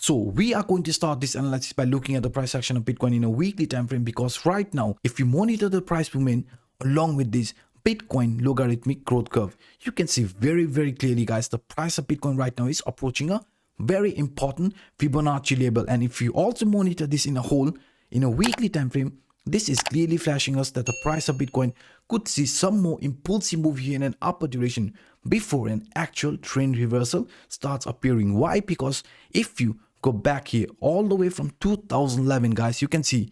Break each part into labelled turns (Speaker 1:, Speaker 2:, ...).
Speaker 1: So we are going to start this analysis by looking at the price action of Bitcoin in a weekly time frame, because right now, if you monitor the price movement along with this Bitcoin logarithmic growth curve, you can see very clearly, guys, the price of Bitcoin right now is approaching a very important Fibonacci level. And if you also monitor this in a weekly time frame, this is clearly flashing us that the price of Bitcoin could see some more impulsive move here in an upper duration before an actual trend reversal starts appearing. Why? Because if you go back here all the way from 2011, guys, you can see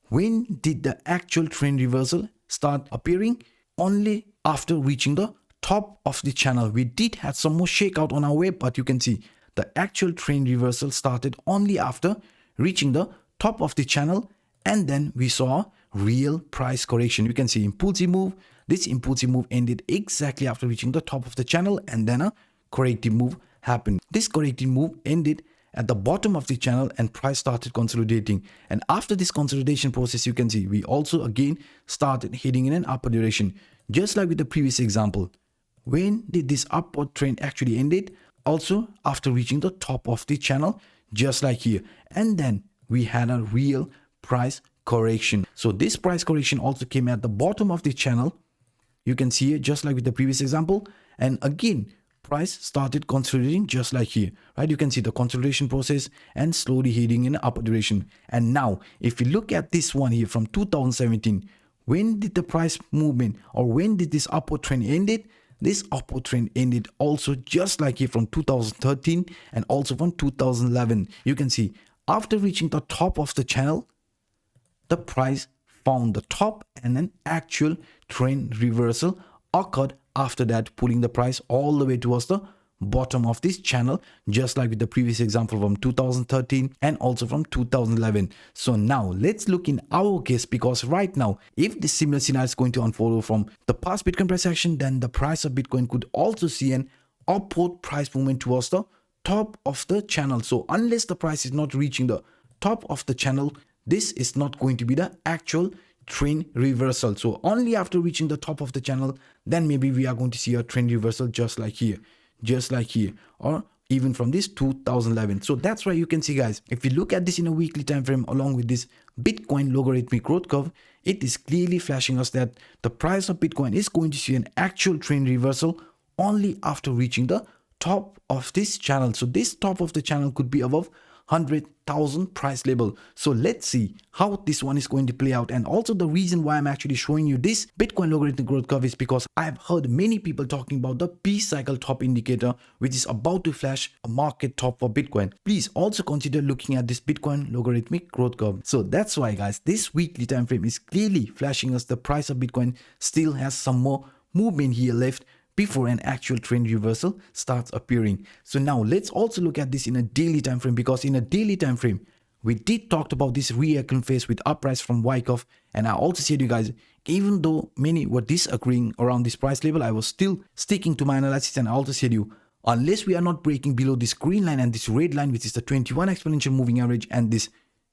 Speaker 1: when did the actual trend reversal start appearing? Only after reaching the top of the channel. We did have some more shakeout on our way, but you can see the actual trend reversal started only after reaching the top of the channel, and then we saw real price correction. You can see impulsive move. This impulsive move ended exactly after reaching the top of the channel, and then a corrective move happened. This corrective move ended at the bottom of the channel and price started consolidating. And after this consolidation process, you can see we also again started heading in an upper direction, just like with the previous example. When did this upward trend actually ended? Also after reaching the top of the channel, just like here. And then we had a real price correction. So this price correction also came at the bottom of the channel. You can see it just like with the previous example. And again, price started consolidating just like here, right? You can see the consolidation process and slowly heading in upper direction. And now, if you look at this one here from 2017, when did the price movement, or when did this upward trend ended? This upward trend ended also just like here from 2013 and also from 2011. You can see after reaching the top of the channel, the price found the top and an actual trend reversal occurred after that, pulling the price all the way towards the bottom of this channel, just like with the previous example from 2013 and also from 2011. So now let's look in our case, because right now, if this similar scenario is going to unfold from the past Bitcoin price action, then the price of Bitcoin could also see an upward price movement towards the top of the channel. So unless the price is not reaching the top of the channel, this is not going to be the actual trend reversal. So only after reaching the top of the channel, then maybe we are going to see a trend reversal just like here, or even from this 2011. So that's why you can see, guys, if you look at this in a weekly time frame along with this Bitcoin logarithmic growth curve, it is clearly flashing us that the price of Bitcoin is going to see an actual trend reversal only after reaching the top of this channel. So this top of the channel could be above 100,000 price level. So let's see how this one is going to play out. And also the reason why I'm actually showing you this Bitcoin logarithmic growth curve is because I've heard many people talking about the P cycle top indicator, which is about to flash a market top for Bitcoin. Please also consider looking at this Bitcoin logarithmic growth curve. So that's why, guys, this weekly time frame is clearly flashing us the price of Bitcoin still has some more movement here left before an actual trend reversal starts appearing. So now let's also look at this in a daily time frame, because in a daily time frame, we did talk about this reaction phase with uprise from Wyckoff, and I also said you guys, even though many were disagreeing around this price level, I was still sticking to my analysis, and I also said you, unless we are not breaking below this green line and this red line, which is the 21 exponential moving average and this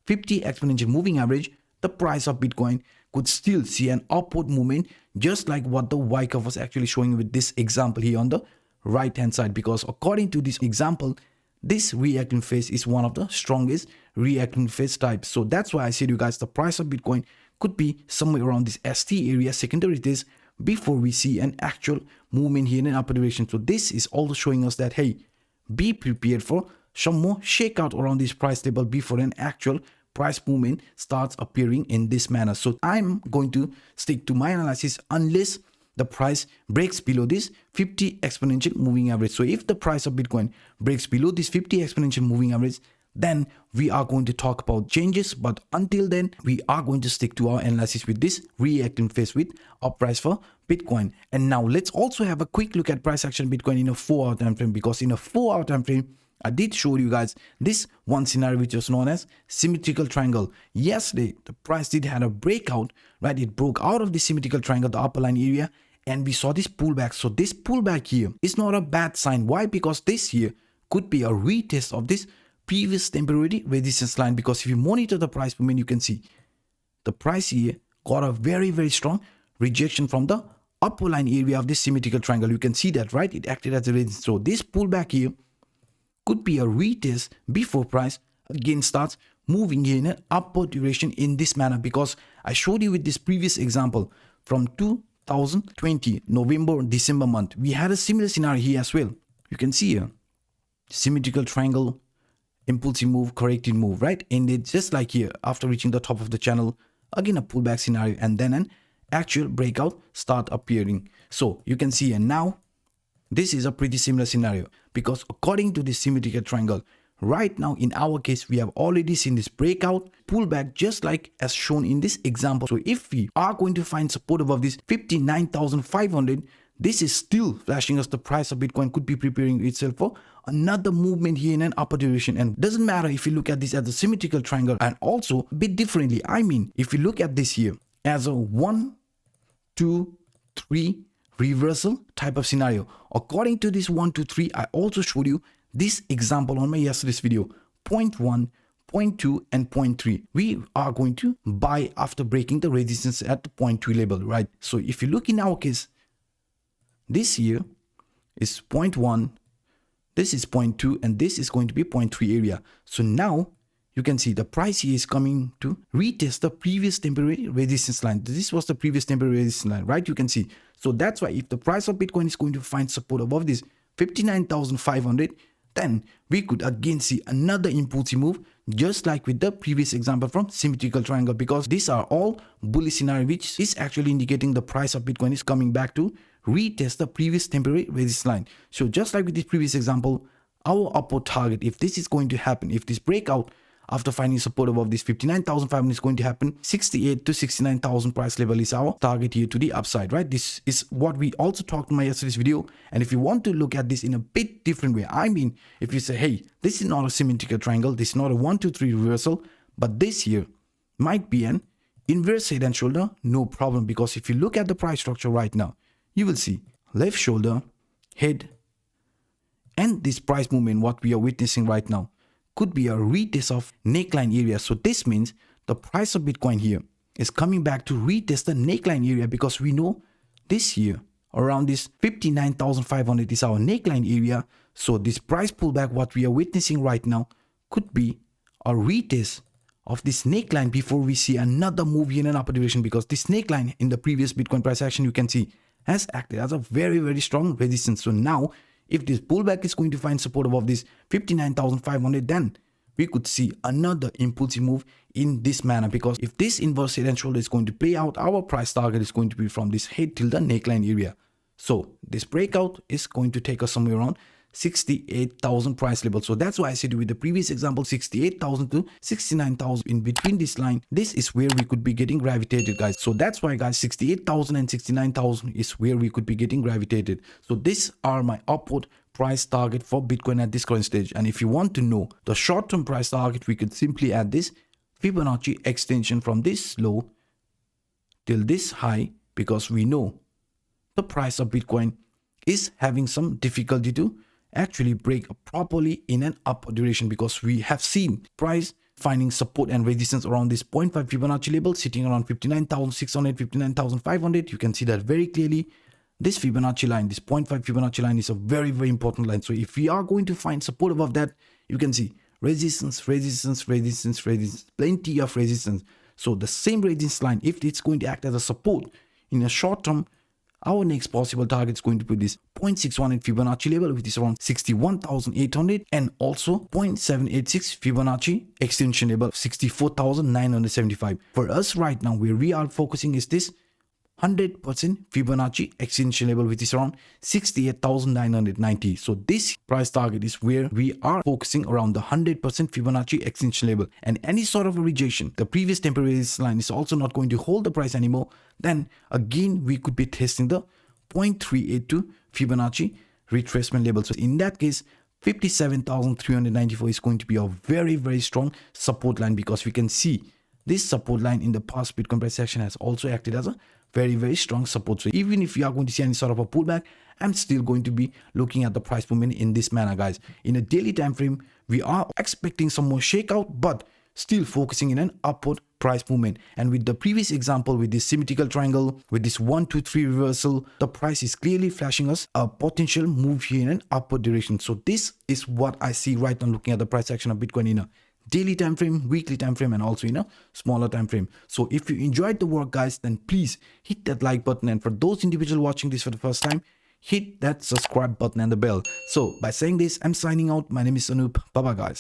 Speaker 1: 50 exponential moving average, the price of Bitcoin could still see an upward movement, just like what the Wyckoff was actually showing with this example here on the right hand side. Because according to this example, this reaction phase is one of the strongest reaction phase types. So that's why I said you guys, the price of Bitcoin could be somewhere around this ST area, secondary days, before we see an actual movement here in an upper direction. So this is also showing us that, hey, be prepared for some more shakeout around this price level before an actual price movement starts appearing in this manner. So I'm going to stick to my analysis unless the price breaks below this 50 exponential moving average. So if the price of Bitcoin breaks below this 50 exponential moving average, then we are going to talk about changes. But until then, we are going to stick to our analysis with this reacting phase with up price for Bitcoin. And now let's also have a quick look at price action Bitcoin in a 4-hour time frame, because in a 4-hour time frame, I did show you guys this one scenario which was known as symmetrical triangle. Yesterday, the price did have a breakout, right? It broke out of the symmetrical triangle, the upper line area, and we saw this pullback. So this pullback here is not a bad sign. Why? Because this here could be a retest of this previous temporary resistance line. Because if you monitor the price movement, you can see the price here got a very strong rejection from the upper line area of this symmetrical triangle. You can see that, right? It acted as a resistance. So this pullback here could be a retest before price again starts moving in an upward direction in this manner, because I showed you with this previous example from 2020 November December month, we had a similar scenario here as well. You can see here symmetrical triangle, impulsive move, correcting move, right? And it's just like here, after reaching the top of the channel, again a pullback scenario, and then an actual breakout start appearing. So you can see here now this is a pretty similar scenario, because according to this symmetrical triangle, right now in our case we have already seen this breakout pullback just like as shown in this example. So if we are going to find support above this 59,500, this is still flashing us the price of Bitcoin could be preparing itself for another movement here in an upper direction. And doesn't matter if you look at this as a symmetrical triangle, and also a bit differently. I mean, if you look at this here as a 1, 2, 3 reversal type of scenario, according to this 1, 2, 3, I also showed you this example on my yesterday's video. 0.1, 0.2 and 0.3, we are going to buy after breaking the resistance at the 0.2 level, right? So if you look in our case, this here is 0.1, this is 0.2, and this is going to be 0.3 area. So now you can see the price here is coming to retest the previous temporary resistance line. This was the previous temporary resistance line, right? You can see. So that's why if the price of Bitcoin is going to find support above this 59,500, then we could again see another impulsive move, just like with the previous example from symmetrical triangle, because these are all bullish scenario, which is actually indicating the price of Bitcoin is coming back to retest the previous temporary resistance line. So just like with this previous example, our upward target, if this is going to happen, if this breakout after finding support above this 59,500 is going to happen, 68 to 69,000 price level is our target here to the upside, right? This is what we also talked in my yesterday's video. And if you want to look at this in a bit different way, I mean, if you say, hey, this is not a symmetrical triangle, this is not a 1, 2, 3 reversal, but this here might be an inverse head and shoulder, no problem. Because if you look at the price structure right now, you will see left shoulder, head, and this price movement, what we are witnessing right now, could be a retest of neckline area. So this means the price of Bitcoin here is coming back to retest the neckline area, because we know this here around this 59,500 is our neckline area. So this price pullback, what we are witnessing right now, could be a retest of this neckline before we see another move in an upper direction, because this neckline in the previous Bitcoin price action, you can see, has acted as a very, very strong resistance. So now if this pullback is going to find support above this 59,500, then we could see another impulsive move in this manner, because if this inverse head and shoulder is going to play out, our price target is going to be from this head till the neckline area. So this breakout is going to take us somewhere around 68,000 price level. So that's why I said with the previous example, 68,000 to 69,000, in between this line, this is where we could be getting gravitated, guys. So that's why, guys, 68,000 and 69,000 is where we could be getting gravitated. So these are my upward price target for Bitcoin at this current stage. And if you want to know the short-term price target, we could simply add this Fibonacci extension from this low till this high, because we know the price of Bitcoin is having some difficulty to actually break properly in an upward direction, because we have seen price finding support and resistance around this 0.5 Fibonacci level, sitting around 59,600, 59,500. You can see that very clearly. This Fibonacci line, this 0.5 Fibonacci line, is a very, very important line. So if we are going to find support above that, you can see resistance, resistance, resistance, resistance, plenty of resistance. So the same resistance line, if it's going to act as a support in a short term, our next possible target is going to be this 0.618 Fibonacci level, which is around 61,800, and also 0.786 Fibonacci extension level, 64,975. For us right now, where we are focusing is this 100% Fibonacci extension level, which is around 68,990. So this price target is where we are focusing, around the 100% Fibonacci extension level. And any sort of a rejection, the previous temporary resistance line is also not going to hold the price anymore. Then again, we could be testing the 0.382 Fibonacci retracement level. So in that case, 57,394 is going to be a very, very strong support line, because we can see this support line in the past Bitcoin price action has also acted as a very, very strong support. So even if you are going to see any sort of a pullback, I'm still going to be looking at the price movement in this manner, guys. In a daily time frame, we are expecting some more shakeout, but still focusing in an upward price movement. And with the previous example, with this symmetrical triangle, with this 1 2 3 reversal, the price is clearly flashing us a potential move here in an upward direction. So this is what I see right now looking at the price action of Bitcoin in a daily time frame, weekly time frame, and also in a smaller time frame. So if you enjoyed the work, guys, then please hit that like button, and for those individuals watching this for the first time, hit that subscribe button and the bell. So by saying this, I'm signing out. My name is Anup. Bye bye, guys.